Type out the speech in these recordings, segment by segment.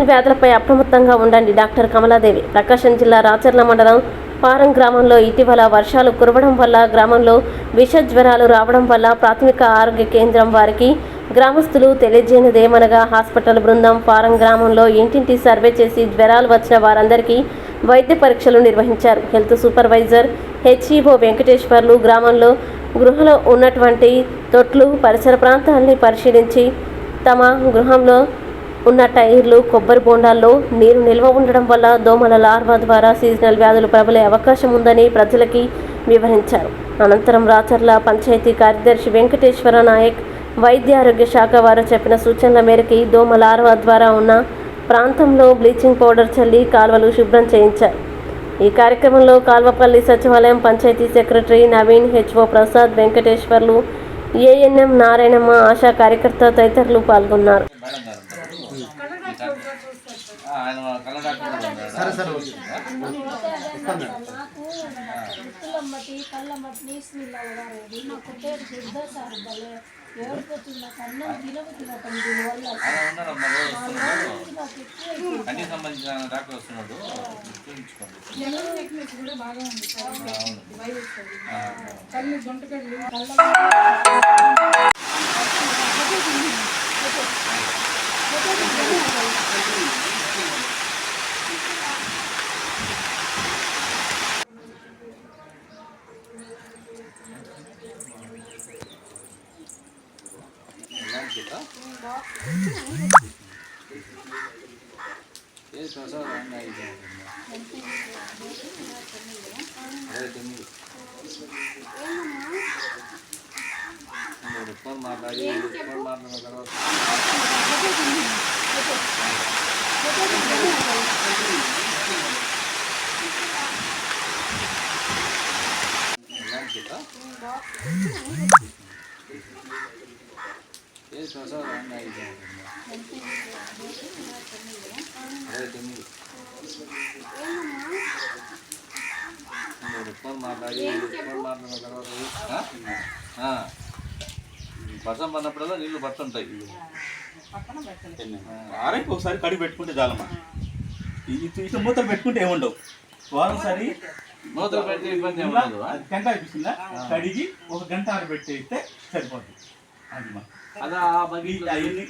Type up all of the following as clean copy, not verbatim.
Seasonal వ్యాధులపై అప్రమత్తంగా ఉండండి. Doctor Kamaladevi. ప్రకాశం జిల్లా రాచర్ల మండలం పారం గ్రామంలో ఇటీవల వర్షాలు కురవడం వల్ల గ్రామంలో విష జ్వరాలు రావడం వల్ల ప్రాథమిక ఆరోగ్య కేంద్రం వారికి గ్రామస్తులు తెలియజేయనిదేమనగా హాస్పిటల్ బృందం పారం గ్రామంలో ఇంటింటి సర్వే చేసి జ్వరాలు వచ్చిన వారందరికీ వైద్య పరీక్షలు నిర్వహించారు. హెల్త్ సూపర్వైజర్ హెచ్ఈఓ వెంకటేశ్వర్లు గ్రామంలో గృహలో ఉన్నటువంటి తొట్లు పరిసర ప్రాంతాలని పరిశీలించి తమ గృహంలో ఉన్న టైర్లు కొబ్బరి బోండాల్లో నీరు నిల్వ ఉండడం వల్ల దోమల లార్వా ద్వారా సీజనల్ వ్యాధులు ప్రబలే అవకాశం ఉందని ప్రజలకి వివరించారు. అనంతరం రాచర్ల పంచాయతీ కార్యదర్శి వెంకటేశ్వర నాయక్ వైద్య ఆరోగ్య శాఖ వారు చెప్పిన సూచనల మేరకు దోమ లార్వా ద్వారా ఉన్న ప్రాంతంలో బ్లీచింగ్ పౌడర్ చల్లి కాల్వలు శుభ్రం చేయించారు. ఈ కార్యక్రమంలో కాల్వపల్లి సచివాలయం panchayat secretary Naveen, HO Prasad, Venkateswarlu, ANM Narayanamma, Asha కార్యకర్త తదితరులు పాల్గొన్నారు. కంటికి సంబంధించిన డాక్టర్ వస్తున్నాడు, ఫోన్ మాట్లాడి మాట్లాడిన తర్వాత ఫోన్ మాట్లాడిన తర్వాత వర్షం పడినప్పుడల్లా నీళ్ళు పడుతుంటాయి. ఆరైపు ఒకసారి కడిగి పెట్టుకుంటే చాలమ్మా. ఇట్లా మూతలు పెట్టుకుంటే ఏముండవు. వారం సారి మూతలు పెట్టి ఇబ్బంది ఏమన్నా గంట అయిపోతుందా కడిగి ఒక గంట ఆరబెట్టేస్తే సరిపోతుంది. అది మా అలా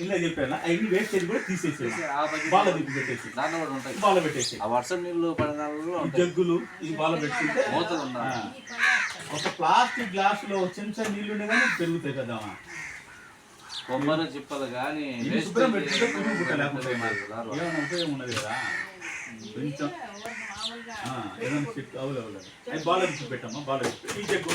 ఇలా చెప్పాను. అవన్నీ వేస్ట్ చేసి కూడా తీసేసేసి బాల దిప్పి పెట్టేసి దాంట్లో కూడా ఉంటాయి. బాల పెట్టేసి ఆ వర్షం నీళ్ళు పడిన జగ్గులు ఇది బాల పెట్టుకుంటే మూతలు ఉన్నాయి. ఒక ప్లాస్టిక్ గ్లాసులో చెంచా నీళ్ళు ఉండే కానీ పెరుగుతాయి కదా. కొబ్బరి చిప్పలు కానీ ఏమైనా ఉపయోగం ఉన్నది కదా. కొంచెం ఏదైనా చెట్టు అవులేదు బాల దిప్పి పెట్టమ్మా. బాల దిప్పి ఈ జగ్గు